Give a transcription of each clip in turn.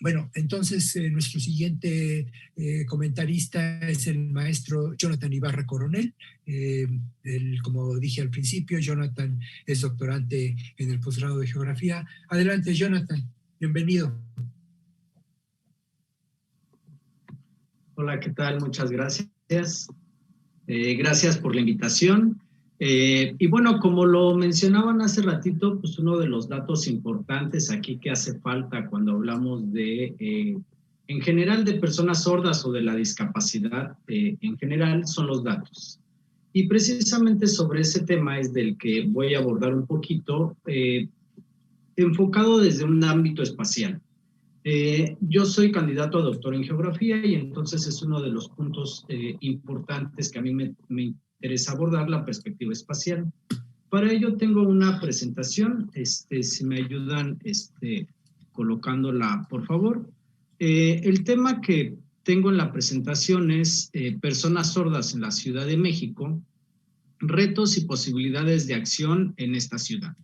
Bueno, entonces nuestro siguiente comentarista es el maestro Jonathan Ibarra Coronel. Como dije al principio, Jonathan es doctorante en el posgrado de Geografía. Adelante, Jonathan, bienvenido. Hola, ¿qué tal? Muchas gracias. Gracias por la invitación. Y bueno, como lo mencionaban hace ratito, pues uno de los datos importantes aquí que hace falta cuando hablamos de, en general, de personas sordas o de la discapacidad en general, son los datos. Y precisamente sobre ese tema es del que voy a abordar un poquito, enfocado desde un ámbito espacial. Yo soy candidato a doctor en geografía y entonces es uno de los puntos importantes que a mí me interesa abordar, la perspectiva espacial. Para ello tengo una presentación, si me ayudan colocándola, por favor. El tema que tengo en la presentación es personas sordas en la Ciudad de México, retos y posibilidades de acción en esta ciudad.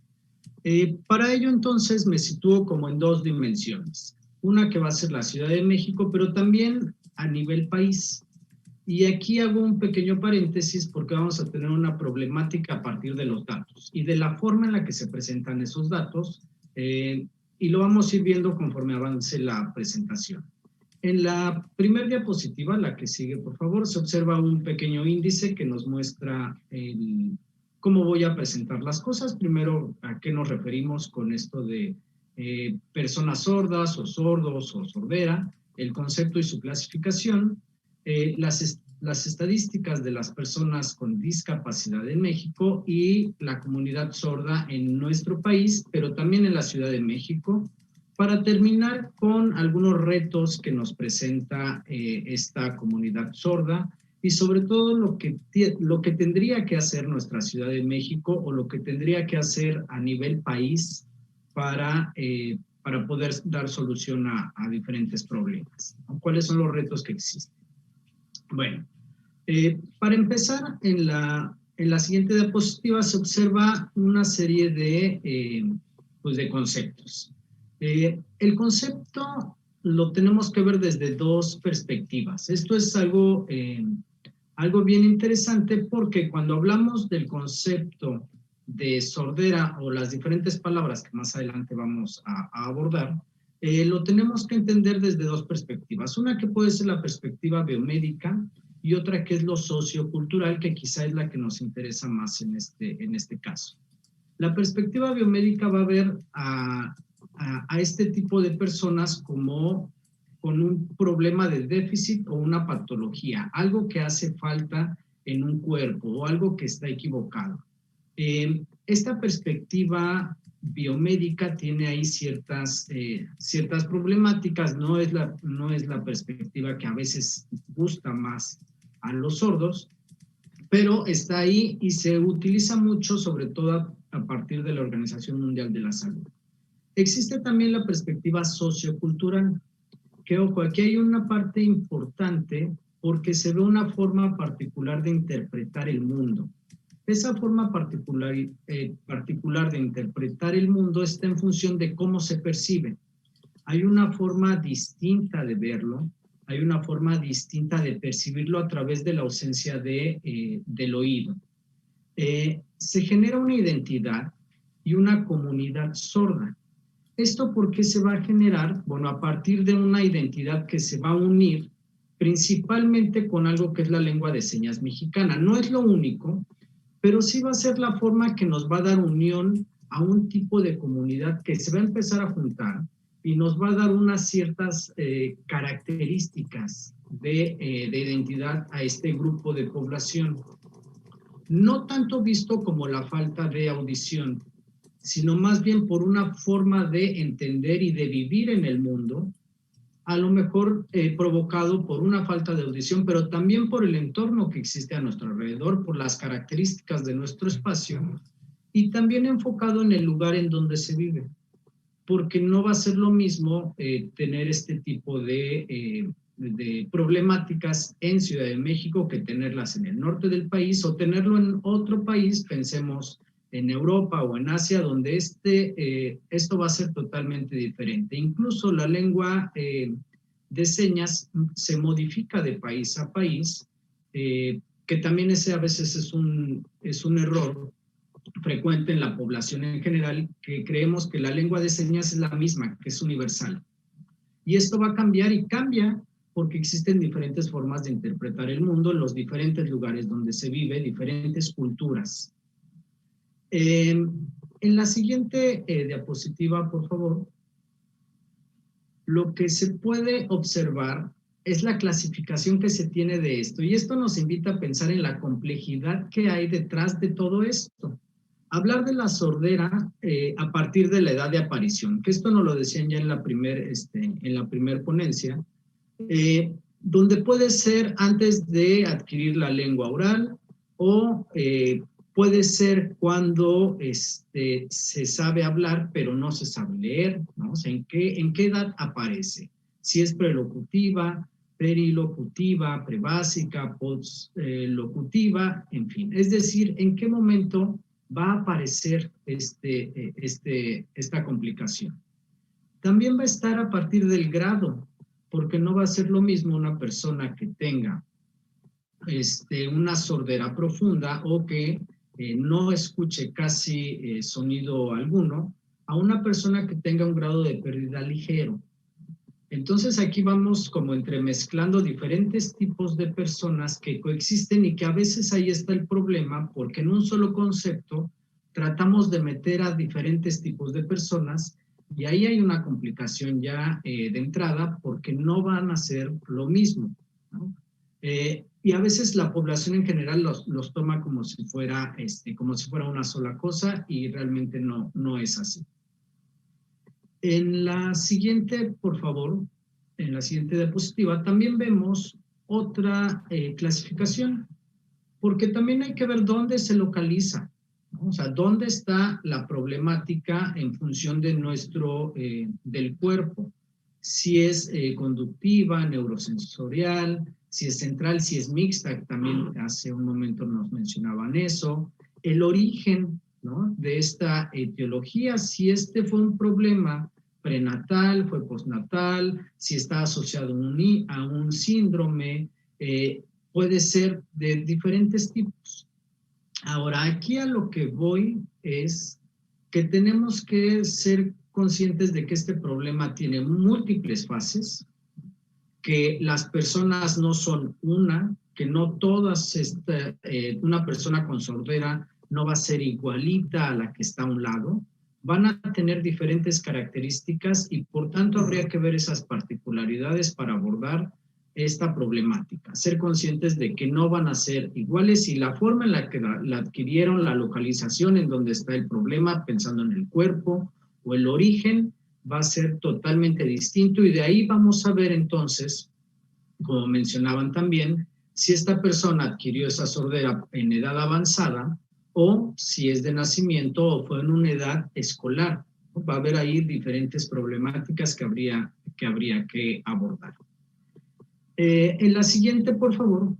Para ello entonces me sitúo como en dos dimensiones. Una que va a ser la Ciudad de México, pero también a nivel país. Y aquí hago un pequeño paréntesis porque vamos a tener una problemática a partir de los datos y de la forma en la que se presentan esos datos, y lo vamos a ir viendo conforme avance la presentación. En la primera diapositiva, la que sigue, por favor, se observa un pequeño índice que nos muestra cómo voy a presentar las cosas. Primero, ¿a qué nos referimos con esto de personas sordas o sordos o sordera? El concepto y su clasificación. Las estadísticas de las personas con discapacidad en México y la comunidad sorda en nuestro país, pero también en la Ciudad de México, para terminar con algunos retos que nos presenta esta comunidad sorda y sobre todo lo que tendría que hacer nuestra Ciudad de México o lo que tendría que hacer a nivel país para poder dar solución a diferentes problemas. ¿Cuáles son los retos que existen? Bueno, para empezar, en la siguiente diapositiva se observa una serie de conceptos. El concepto lo tenemos que ver desde dos perspectivas. Esto es algo bien interesante porque cuando hablamos del concepto de sordera o las diferentes palabras que más adelante vamos a abordar, lo tenemos que entender desde dos perspectivas. Una que puede ser la perspectiva biomédica y otra que es lo sociocultural, que quizá es la que nos interesa más en este caso. La perspectiva biomédica va a ver a este tipo de personas como con un problema de déficit o una patología, algo que hace falta en un cuerpo o algo que está equivocado. Esta perspectiva biomédica tiene ahí ciertas problemáticas, no es la perspectiva que a veces gusta más a los sordos, pero está ahí y se utiliza mucho, sobre todo a partir de la Organización Mundial de la Salud. Existe también la perspectiva sociocultural, que ojo, aquí hay una parte importante porque se ve una forma particular de interpretar el mundo. Esa forma particular de interpretar el mundo está en función de cómo se percibe. Hay una forma distinta de verlo, hay una forma distinta de percibirlo a través de la ausencia del oído. Se genera una identidad y una comunidad sorda. ¿Esto por qué se va a generar? Bueno, a partir de una identidad que se va a unir principalmente con algo que es la lengua de señas mexicana. No es lo único, pero sí va a ser la forma que nos va a dar unión a un tipo de comunidad que se va a empezar a juntar y nos va a dar unas ciertas características de identidad a este grupo de población. No tanto visto como la falta de audición, sino más bien por una forma de entender y de vivir en el mundo, a lo mejor provocado por una falta de audición, pero también por el entorno que existe a nuestro alrededor, por las características de nuestro espacio y también enfocado en el lugar en donde se vive, porque no va a ser lo mismo tener este tipo de problemáticas en Ciudad de México que tenerlas en el norte del país o tenerlo en otro país, pensemos en Europa o en Asia, donde esto va a ser totalmente diferente. Incluso la lengua de señas se modifica de país a país, que también ese a veces es un error frecuente en la población en general, que creemos que la lengua de señas es la misma, que es universal. Y esto va a cambiar y cambia porque existen diferentes formas de interpretar el mundo en los diferentes lugares donde se vive, diferentes culturas. En la siguiente diapositiva, por favor, lo que se puede observar es la clasificación que se tiene de esto. Y esto nos invita a pensar en la complejidad que hay detrás de todo esto. Hablar de la sordera a partir de la edad de aparición, que esto nos lo decían ya en la primer ponencia, donde puede ser antes de adquirir la lengua oral o puede ser cuando se sabe hablar pero no se sabe leer, ¿no? O sea, ¿en qué edad aparece? Si es prelocutiva, perilocutiva, prebásica, postlocutiva, en fin. Es decir, ¿en qué momento va a aparecer esta complicación? También va a estar a partir del grado, porque no va a ser lo mismo una persona que tenga una sordera profunda o que no escuche casi sonido alguno, a una persona que tenga un grado de pérdida ligero. Entonces aquí vamos como entremezclando diferentes tipos de personas que coexisten y que a veces ahí está el problema, porque en un solo concepto tratamos de meter a diferentes tipos de personas y ahí hay una complicación ya de entrada porque no van a ser lo mismo, ¿no? Y a veces la población en general los toma como si fuera una sola cosa y realmente no es así. En la siguiente, por favor, en la siguiente diapositiva, también vemos otra clasificación, porque también hay que ver dónde se localiza, ¿no? O sea, dónde está la problemática en función de del cuerpo. Si es conductiva, neurosensorial, si es central, si es mixta, también hace un momento nos mencionaban eso. El origen, ¿no?, de esta etiología, si fue un problema prenatal, fue postnatal, si está asociado a un síndrome, puede ser de diferentes tipos. Ahora, aquí a lo que voy es que tenemos que ser conscientes de que este problema tiene múltiples fases, que las personas no son una, que no todas, una persona con sordera no va a ser igualita a la que está a un lado, van a tener diferentes características y por tanto habría que ver esas particularidades para abordar esta problemática, ser conscientes de que no van a ser iguales y la forma en la que la adquirieron, la localización en donde está el problema, pensando en el cuerpo o el origen, va a ser totalmente distinto y de ahí vamos a ver entonces, como mencionaban también, si esta persona adquirió esa sordera en edad avanzada o si es de nacimiento o fue en una edad escolar. Va a haber ahí diferentes problemáticas que habría que abordar. En la siguiente, por favor.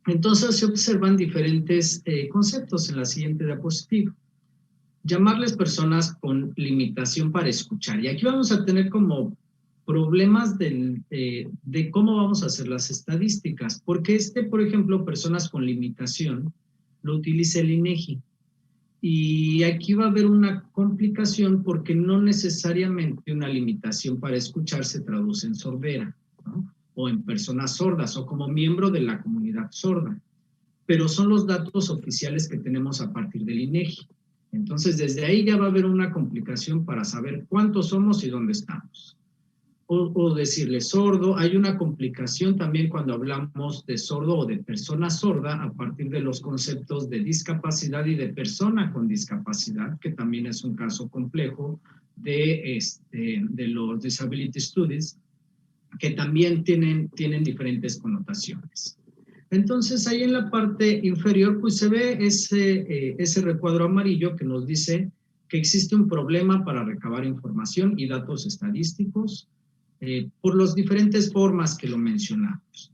Entonces se observan diferentes conceptos en la siguiente diapositiva. Llamarles personas con limitación para escuchar. Y aquí vamos a tener como problemas de cómo vamos a hacer las estadísticas. Porque por ejemplo, personas con limitación, lo utiliza el INEGI. Y aquí va a haber una complicación porque no necesariamente una limitación para escuchar se traduce en sordera, ¿no?, o en personas sordas o como miembro de la comunidad sorda. Pero son los datos oficiales que tenemos a partir del INEGI. Entonces, desde ahí ya va a haber una complicación para saber cuántos somos y dónde estamos. O decirle sordo. Hay una complicación también cuando hablamos de sordo o de persona sorda a partir de los conceptos de discapacidad y de persona con discapacidad, que también es un caso complejo de los disability studies, que también tienen diferentes connotaciones. Entonces, ahí en la parte inferior, pues se ve ese recuadro amarillo que nos dice que existe un problema para recabar información y datos estadísticos por las diferentes formas que lo mencionamos.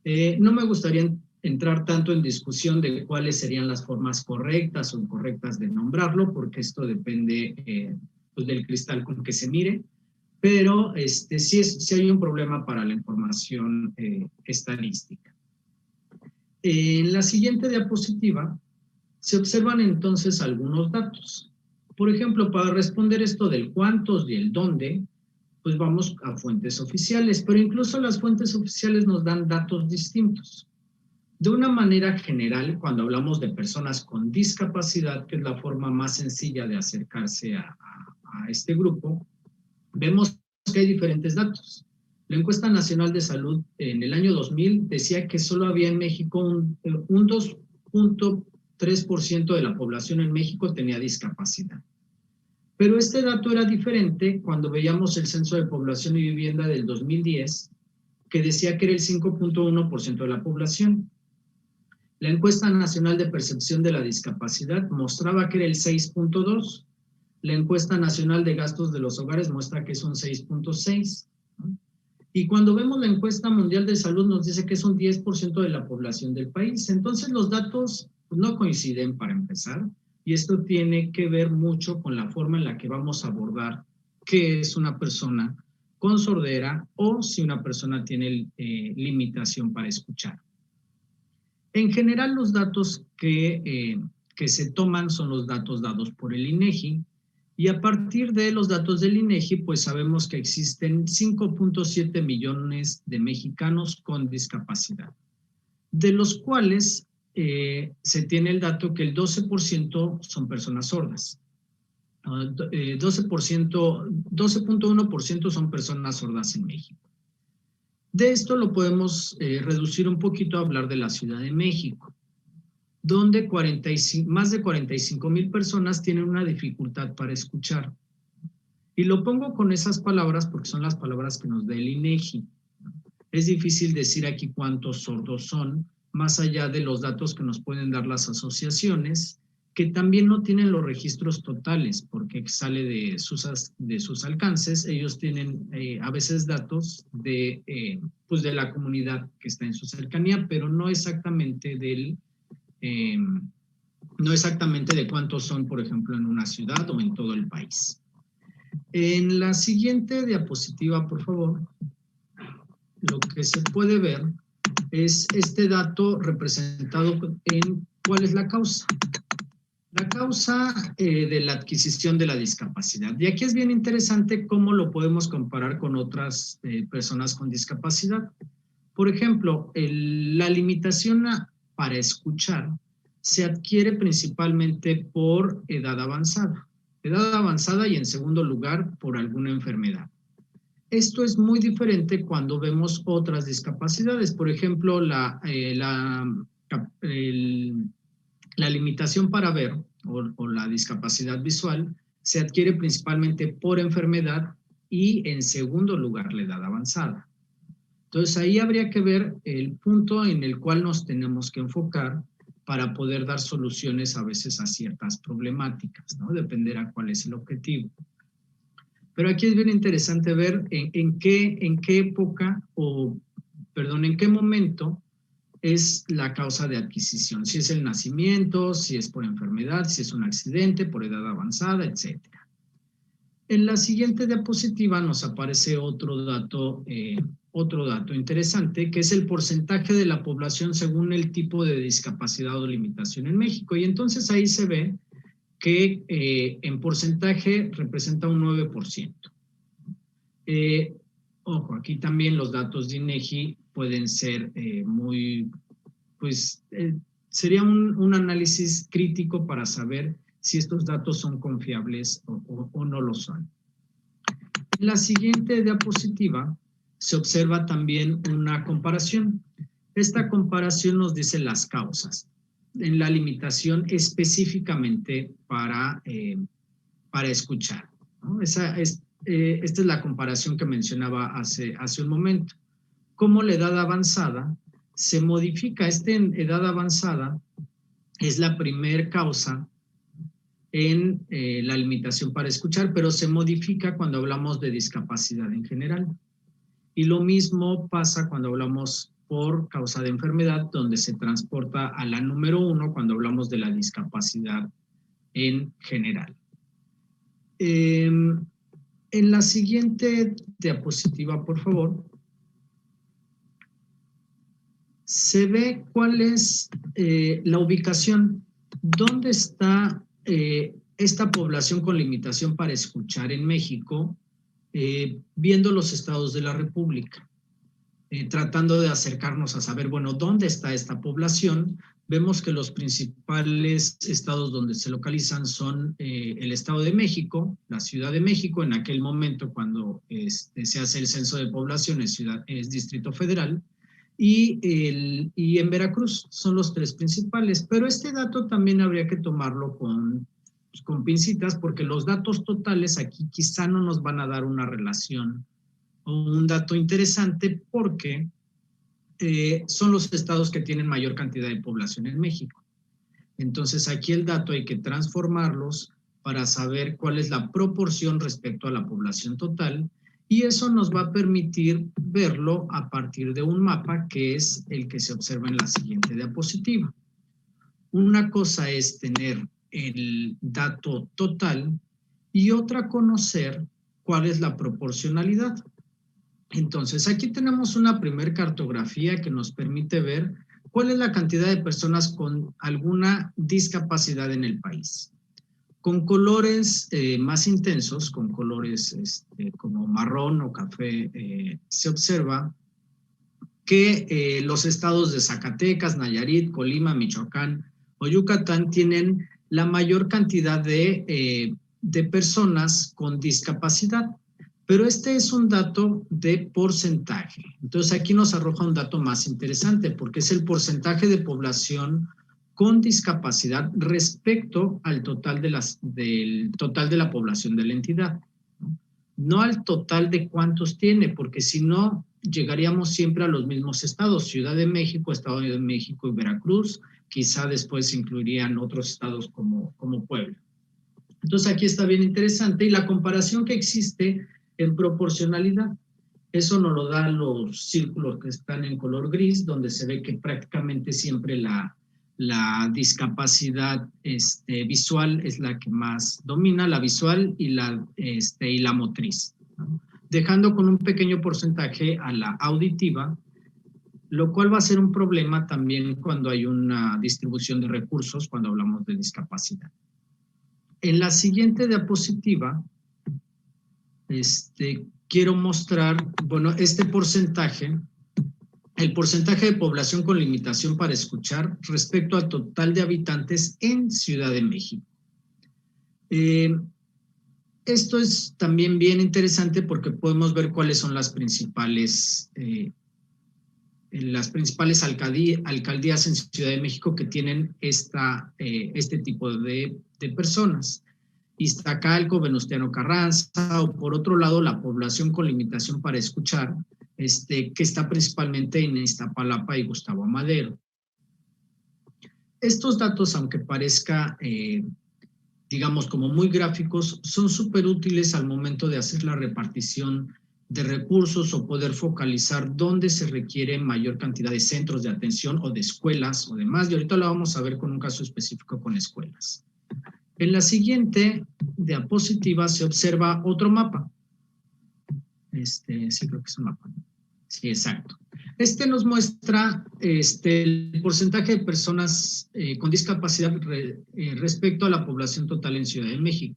No me gustaría entrar tanto en discusión de cuáles serían las formas correctas o incorrectas de nombrarlo, porque esto depende pues del cristal con que se mire, pero sí hay un problema para la información estadística. En la siguiente diapositiva se observan entonces algunos datos. Por ejemplo, para responder esto del cuántos y el dónde, pues vamos a fuentes oficiales, pero incluso las fuentes oficiales nos dan datos distintos. De una manera general, cuando hablamos de personas con discapacidad, que es la forma más sencilla de acercarse a este grupo, vemos que hay diferentes datos. La Encuesta Nacional de Salud en el año 2000 decía que solo había en México un 2.3% de la población en México tenía discapacidad. Pero este dato era diferente cuando veíamos el Censo de Población y Vivienda del 2010, que decía que era el 5.1% de la población. La Encuesta Nacional de Percepción de la Discapacidad mostraba que era el 6.2%. La Encuesta Nacional de Gastos de los Hogares muestra que es un 6.6%. Y cuando vemos la Encuesta Mundial de Salud nos dice que es un 10% de la población del país. Entonces los datos no coinciden para empezar, y esto tiene que ver mucho con la forma en la que vamos a abordar qué es una persona con sordera o si una persona tiene limitación para escuchar. En general, los datos que se toman son los datos dados por el INEGI, y a partir de los datos del INEGI, pues sabemos que existen 5.7 millones de mexicanos con discapacidad, de los cuales se tiene el dato que el 12% son personas sordas. 12.1% son personas sordas en México. De esto lo podemos reducir un poquito a hablar de la Ciudad de México, donde más de 45,000 personas tienen una dificultad para escuchar. Y lo pongo con esas palabras porque son las palabras que nos da el INEGI. Es difícil decir aquí cuántos sordos son, más allá de los datos que nos pueden dar las asociaciones, que también no tienen los registros totales, porque sale de sus alcances. Ellos tienen a veces datos de la comunidad que está en su cercanía, pero no exactamente de cuántos son, por ejemplo, en una ciudad o en todo el país. En la siguiente diapositiva, por favor, lo que se puede ver es este dato representado en cuál es la causa. La causa de la adquisición de la discapacidad. Y aquí es bien interesante cómo lo podemos comparar con otras personas con discapacidad. Por ejemplo, la limitación para escuchar se adquiere principalmente por edad avanzada. Edad avanzada y en segundo lugar por alguna enfermedad. Esto es muy diferente cuando vemos otras discapacidades. Por ejemplo, la limitación para ver o la discapacidad visual se adquiere principalmente por enfermedad y en segundo lugar la edad avanzada. Entonces ahí habría que ver el punto en el cual nos tenemos que enfocar para poder dar soluciones a veces a ciertas problemáticas, ¿no? Dependerá cuál es el objetivo. Pero aquí es bien interesante ver en qué momento es la causa de adquisición, si es el nacimiento, si es por enfermedad, si es un accidente, por edad avanzada, etc. En la siguiente diapositiva nos aparece otro dato interesante, que es el porcentaje de la población según el tipo de discapacidad o limitación en México. Y entonces ahí se ve que en porcentaje representa un 9%. Ojo, aquí también los datos de INEGI pueden ser sería un análisis crítico para saber si estos datos son confiables o no lo son. En la siguiente diapositiva se observa también una comparación. Esta comparación nos dice las causas en la limitación específicamente para escuchar, ¿no? Esta es la comparación que mencionaba hace un momento. Cómo la edad avanzada se modifica. Edad avanzada es la primer causa en la limitación para escuchar, pero se modifica cuando hablamos de discapacidad en general. Y lo mismo pasa cuando hablamos por causa de enfermedad, donde se transporta a la número 1 cuando hablamos de la discapacidad en general. En la siguiente diapositiva, por favor, se ve cuál es la ubicación. ¿Dónde está esta población con limitación para escuchar en México, viendo los estados de la República? Tratando de acercarnos a saber, bueno, ¿dónde está esta población? Vemos que los principales estados donde se localizan son el Estado de México, la Ciudad de México, en aquel momento cuando se hace el censo de población es Distrito Federal, y en Veracruz son los 3 principales. Pero este dato también habría que tomarlo con pincitas, porque los datos totales aquí quizá no nos van a dar una relación o un dato interesante, porque son los estados que tienen mayor cantidad de población en México. Entonces aquí el dato hay que transformarlos para saber cuál es la proporción respecto a la población total, y eso nos va a permitir verlo a partir de un mapa que es el que se observa en la siguiente diapositiva. Una cosa es tener el dato total y otra conocer cuál es la proporcionalidad. Entonces, aquí tenemos una primer cartografía que nos permite ver cuál es la cantidad de personas con alguna discapacidad en el país. Con colores más intensos, con colores como marrón o café, se observa que los estados de Zacatecas, Nayarit, Colima, Michoacán o Yucatán tienen la mayor cantidad de personas con discapacidad. Pero este es un dato de porcentaje. Entonces aquí nos arroja un dato más interesante, porque es el porcentaje de población con discapacidad respecto al total del total de la población de la entidad. No al total de cuántos tiene, porque si no, llegaríamos siempre a los mismos estados: Ciudad de México, Estado de México y Veracruz. Quizá después incluirían otros estados como Puebla. Entonces aquí está bien interesante, y la comparación que existe en proporcionalidad, eso nos lo dan los círculos que están en color gris, donde se ve que prácticamente siempre la discapacidad visual es la que más domina, la visual y la motriz, ¿no? Dejando con un pequeño porcentaje a la auditiva, lo cual va a ser un problema también cuando hay una distribución de recursos, cuando hablamos de discapacidad. En la siguiente diapositiva, quiero mostrar, bueno, este porcentaje, el porcentaje de población con limitación para escuchar respecto al total de habitantes en Ciudad de México. Esto es también bien interesante porque podemos ver cuáles son las principales alcaldías en Ciudad de México que tienen este tipo de personas. Iztacalco, Venustiano Carranza, o por otro lado la población con limitación para escuchar, que está principalmente en Iztapalapa y Gustavo Amadero. Estos datos, aunque parezca, digamos, como muy gráficos, son súper útiles al momento de hacer la repartición de recursos o poder focalizar dónde se requiere mayor cantidad de centros de atención o de escuelas o demás, y ahorita lo vamos a ver con un caso específico con escuelas. En la siguiente diapositiva se observa otro mapa. Sí, creo que es un mapa. Sí, exacto. Nos muestra el porcentaje de personas con discapacidad respecto a la población total en Ciudad de México.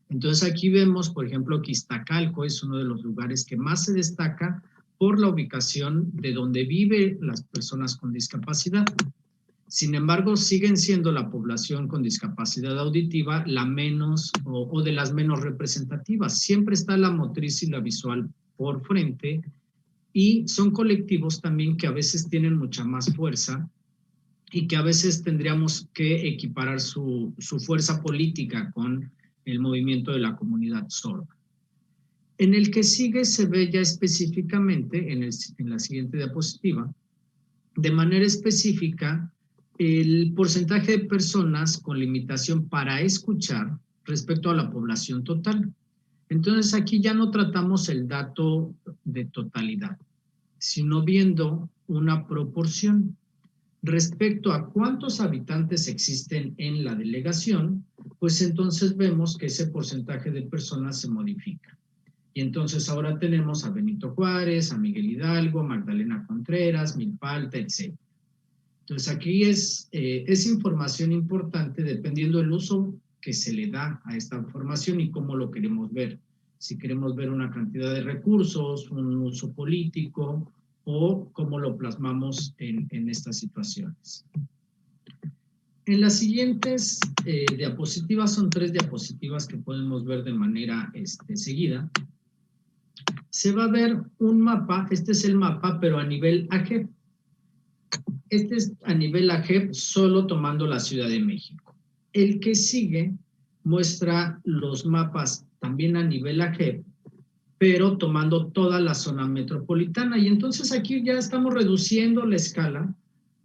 Entonces aquí vemos, por ejemplo, que Iztacalco es uno de los lugares que más se destaca por la ubicación de donde viven las personas con discapacidad. Sin embargo, siguen siendo la población con discapacidad auditiva la menos o de las menos representativas. Siempre está la motriz y la visual por frente, y son colectivos también que a veces tienen mucha más fuerza y que a veces tendríamos que equiparar su fuerza política con el movimiento de la comunidad sorda. En el que sigue se ve ya específicamente, en la siguiente diapositiva, de manera específica, el porcentaje de personas con limitación para escuchar respecto a la población total. Entonces aquí ya no tratamos el dato de totalidad, sino viendo una proporción. Respecto a cuántos habitantes existen en la delegación, pues entonces vemos que ese porcentaje de personas se modifica. Y entonces ahora tenemos a Benito Juárez, a Miguel Hidalgo, Magdalena Contreras, Milpa Alta, etc. Entonces aquí es información importante dependiendo del uso que se le da a esta información y cómo lo queremos ver. Si queremos ver una cantidad de recursos, un uso político o cómo lo plasmamos en estas situaciones. En las siguientes diapositivas, son 3 diapositivas que podemos ver de manera seguida. Se va a ver un mapa, este es el mapa, pero a nivel AGEP. Este es a nivel AGEP, solo tomando la Ciudad de México. El que sigue muestra los mapas también a nivel AGEP, pero tomando toda la zona metropolitana. Y entonces aquí ya estamos reduciendo la escala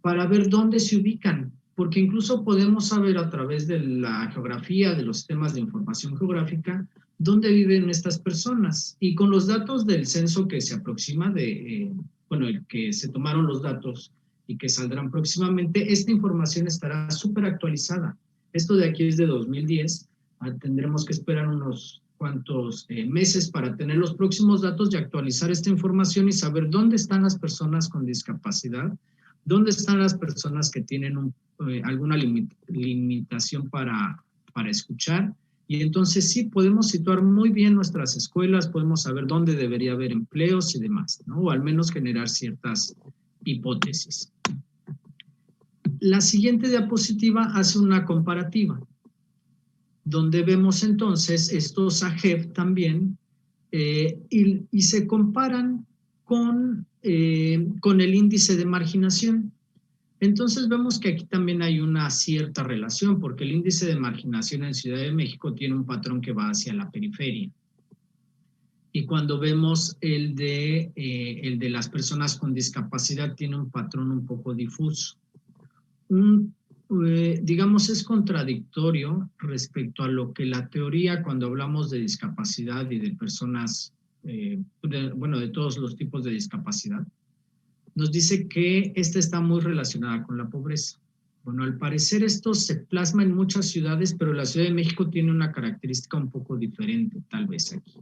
para ver dónde se ubican, porque incluso podemos saber a través de la geografía, de los sistemas de información geográfica, dónde viven estas personas. Y con los datos del censo que se aproxima el que se tomaron los datos y que saldrán próximamente, esta información estará súper actualizada. Esto de aquí es de 2010, tendremos que esperar unos cuantos meses para tener los próximos datos y actualizar esta información y saber dónde están las personas con discapacidad, dónde están las personas que tienen alguna limitación para escuchar. Y entonces sí, podemos situar muy bien nuestras escuelas, podemos saber dónde debería haber empleos y demás, ¿no? O al menos generar ciertas hipótesis. La siguiente diapositiva hace una comparativa, donde vemos entonces estos AGEP también y se comparan con el índice de marginación. Entonces vemos que aquí también hay una cierta relación, porque el índice de marginación en Ciudad de México tiene un patrón que va hacia la periferia. Y cuando vemos el de las personas con discapacidad, tiene un patrón un poco difuso. Digamos, es contradictorio respecto a lo que la teoría, cuando hablamos de discapacidad y de personas, de todos los tipos de discapacidad, nos dice que esta está muy relacionada con la pobreza. Bueno, al parecer esto se plasma en muchas ciudades, pero la Ciudad de México tiene una característica un poco diferente, tal vez aquí.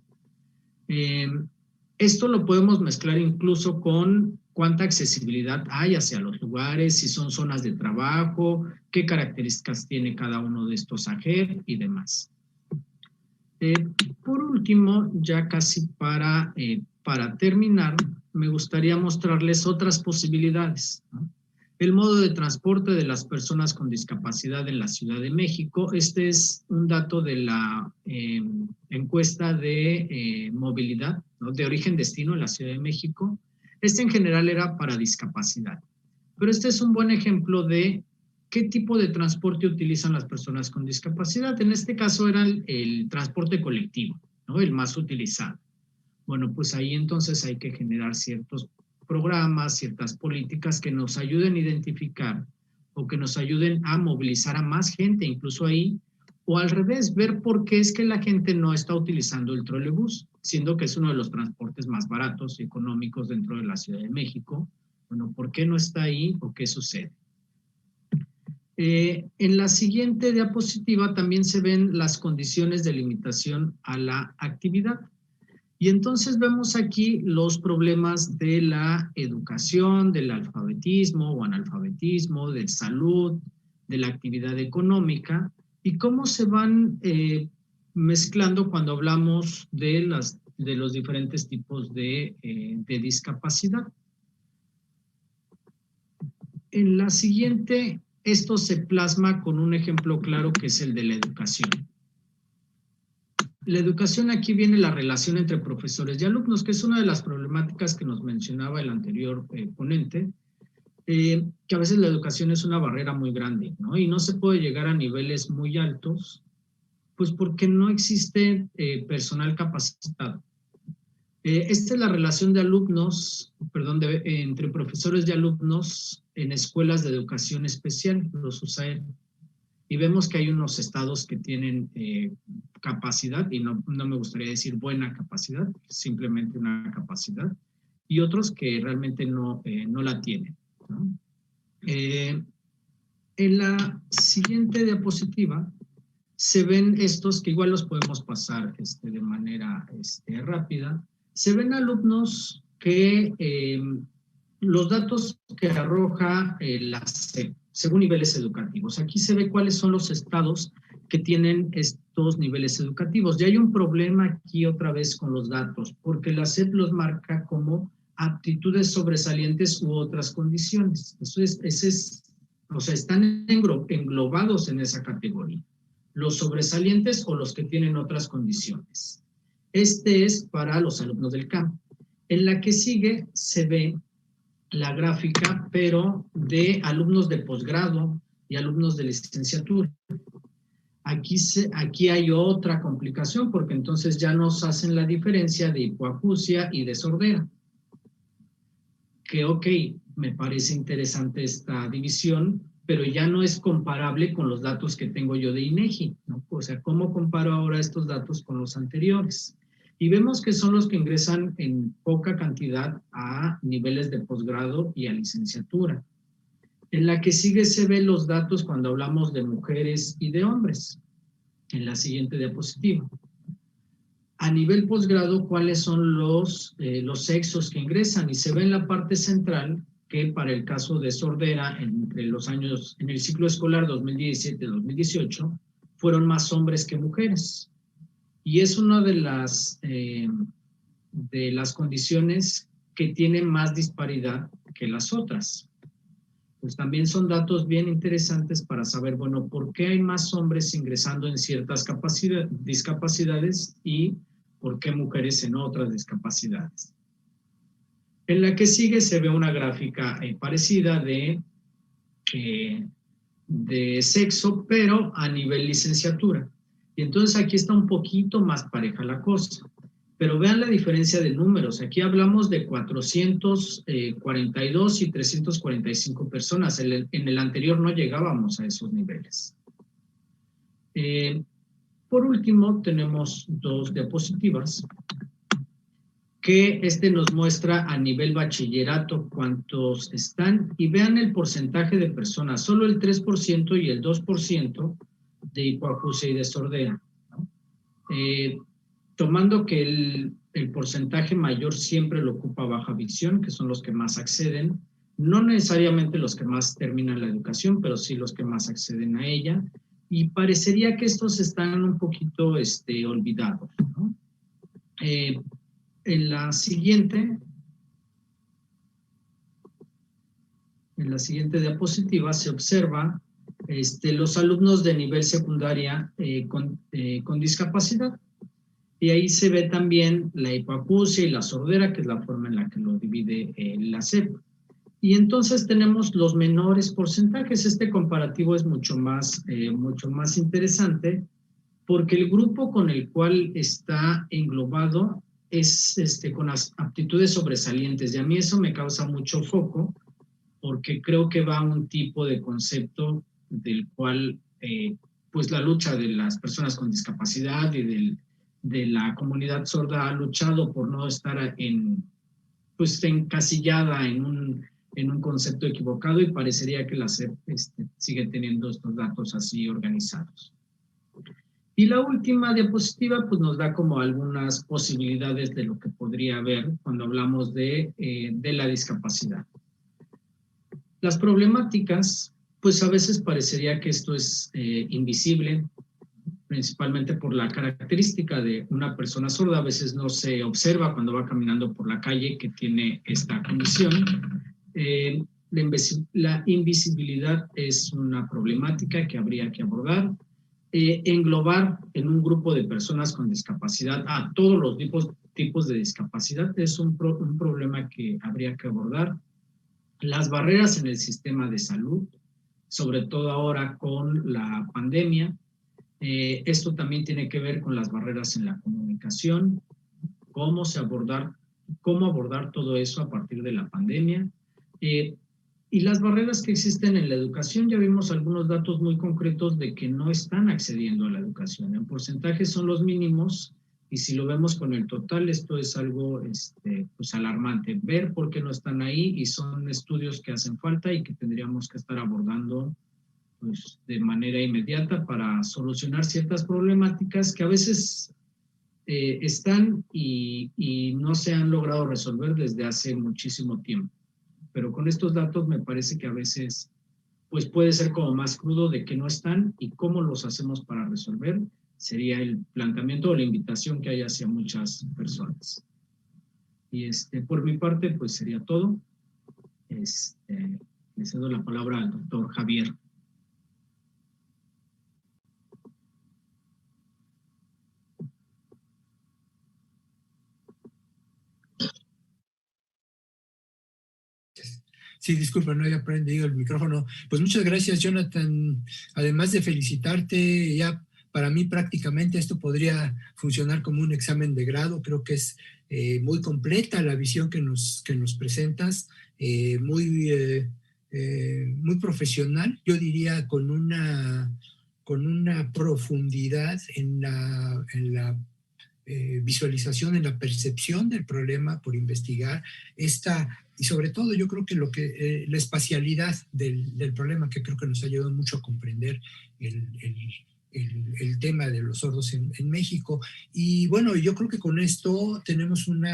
Esto lo podemos mezclar incluso con cuánta accesibilidad hay hacia los lugares, si son zonas de trabajo, qué características tiene cada uno de estos AGEP y demás. Por último, ya casi para terminar, me gustaría mostrarles otras posibilidades, ¿no? El modo de transporte de las personas con discapacidad en la Ciudad de México. Este es un dato de la encuesta de movilidad, ¿no?, de origen-destino en la Ciudad de México. Este en general era para discapacidad, pero este es un buen ejemplo de qué tipo de transporte utilizan las personas con discapacidad. En este caso era el transporte colectivo, ¿no?, el más utilizado. Bueno, pues ahí entonces hay que generar ciertos programas, ciertas políticas que nos ayuden a identificar o que nos ayuden a movilizar a más gente, incluso ahí, o al revés, ver por qué es que la gente no está utilizando el trolebús, siendo que es uno de los transportes más baratos y económicos dentro de la Ciudad de México. Bueno, ¿por qué no está ahí o qué sucede? En la siguiente diapositiva también se ven las condiciones de limitación a la actividad. Y entonces vemos aquí los problemas de la educación, del alfabetismo o analfabetismo, de salud, de la actividad económica y cómo se van mezclando cuando hablamos de los diferentes tipos de discapacidad. En la siguiente, esto se plasma con un ejemplo claro que es el de la educación. La educación, aquí viene la relación entre profesores y alumnos, que es una de las problemáticas que nos mencionaba el anterior ponente, que a veces la educación es una barrera muy grande, ¿no? Y no se puede llegar a niveles muy altos, pues porque no existe personal capacitado. Esta es la relación de alumnos, entre profesores y alumnos en escuelas de educación especial, los USAED. Y vemos que hay unos estados que tienen capacidad, y no me gustaría decir buena capacidad, simplemente una capacidad, y otros que realmente no la tienen, ¿no? En la siguiente diapositiva se ven estos, que igual los podemos pasar de manera rápida. Se ven alumnos que los datos que arroja la SEP, según niveles educativos. Aquí se ve cuáles son los estados que tienen estos niveles educativos. Ya hay un problema aquí otra vez con los datos, porque la SEP los marca como aptitudes sobresalientes u otras condiciones. O sea, están englobados en esa categoría. Los sobresalientes o los que tienen otras condiciones. Este es para los alumnos del campo. En la que sigue se ve la gráfica, pero de alumnos de posgrado y alumnos de licenciatura. Aquí hay otra complicación, porque entonces ya nos hacen la diferencia de hipoacusia y de sordera. Que ok, me parece interesante esta división, pero ya no es comparable con los datos que tengo yo de INEGI, ¿no? O sea, ¿cómo comparo ahora estos datos con los anteriores? Y vemos que son los que ingresan en poca cantidad a niveles de posgrado y a licenciatura. En la que sigue se ven los datos cuando hablamos de mujeres y de hombres. En la siguiente diapositiva. A nivel posgrado, ¿cuáles son los sexos que ingresan? Y se ve en la parte central que para el caso de sordera, entre los años, en el ciclo escolar 2017-2018, fueron más hombres que mujeres. Y es una de las condiciones que tiene más disparidad que las otras. Pues también son datos bien interesantes para saber, bueno, ¿por qué hay más hombres ingresando en ciertas discapacidades y por qué mujeres en otras discapacidades? En la que sigue se ve una gráfica parecida de sexo, pero a nivel licenciatura. Y entonces aquí está un poquito más pareja la cosa. Pero vean la diferencia de números. Aquí hablamos de 442 y 345 personas. En el anterior no llegábamos a esos niveles. Por último, tenemos dos diapositivas que nos muestra a nivel bachillerato cuántos están. Y vean el porcentaje de personas. Solo el 3% y el 2% de hipoacusia y de sordera, ¿no? Tomando que el porcentaje mayor siempre lo ocupa baja visión, que son los que más acceden, no necesariamente los que más terminan la educación, pero sí los que más acceden a ella, y parecería que estos están un poquito olvidados, ¿no? En la siguiente diapositiva se observa los alumnos de nivel secundaria con discapacidad. Y ahí se ve también la hipoacusia y la sordera, que es la forma en la que lo divide la SEP. Y entonces tenemos los menores porcentajes. Este comparativo es mucho más interesante, porque el grupo con el cual está englobado es con las aptitudes sobresalientes. Y a mí eso me causa mucho foco, porque creo que va a un tipo de concepto del cual pues la lucha de las personas con discapacidad y de la comunidad sorda ha luchado por no estar encasillada en un concepto equivocado, y parecería que la SEP sigue teniendo estos datos así organizados. Y la última diapositiva pues nos da como algunas posibilidades de lo que podría haber cuando hablamos de la discapacidad. Las problemáticas, pues a veces parecería que esto es invisible, principalmente por la característica de una persona sorda. A veces no se observa cuando va caminando por la calle que tiene esta condición. La invisibilidad es una problemática que habría que abordar. Englobar en un grupo de personas con discapacidad a todos los tipos de discapacidad es un problema que habría que abordar. Las barreras en el sistema de salud, sobre todo ahora con la pandemia. Esto también tiene que ver con las barreras en la comunicación, cómo abordar todo eso a partir de la pandemia. Y las barreras que existen en la educación, ya vimos algunos datos muy concretos de que no están accediendo a la educación. En porcentaje son los mínimos y Y si lo vemos con el total, esto es algo pues alarmante. Ver por qué no están ahí, y son estudios que hacen falta y que tendríamos que estar abordando pues, de manera inmediata para solucionar ciertas problemáticas que a veces están y no se han logrado resolver desde hace muchísimo tiempo. Pero con estos datos me parece que a veces pues puede ser como más crudo de que no están y cómo los hacemos para resolver. Sería el planteamiento o la invitación que hay hacia muchas personas. Y por mi parte, pues sería todo. Le cedo la palabra al doctor Javier. Sí, disculpa, no había prendido el micrófono. Pues muchas gracias, Jonathan. Además de felicitarte, ya para mí prácticamente esto podría funcionar como un examen de grado. Creo que es muy completa la visión que nos presentas, muy profesional, yo diría con una profundidad en la visualización, en la percepción del problema por investigar y sobre todo yo creo que la espacialidad del problema, que creo que nos ha ayudado mucho a comprender el tema de los sordos en México. Y bueno, yo creo que con esto tenemos un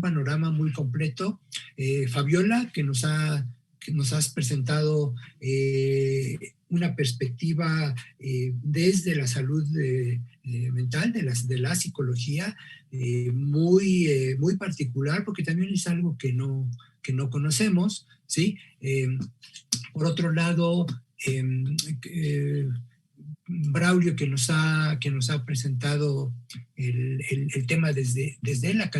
panorama muy completo. Fabiola, que nos has presentado una perspectiva desde la salud mental, de la psicología, muy particular, porque también es algo que no conocemos, ¿sí? Por otro lado, Braulio, que nos ha presentado el tema desde la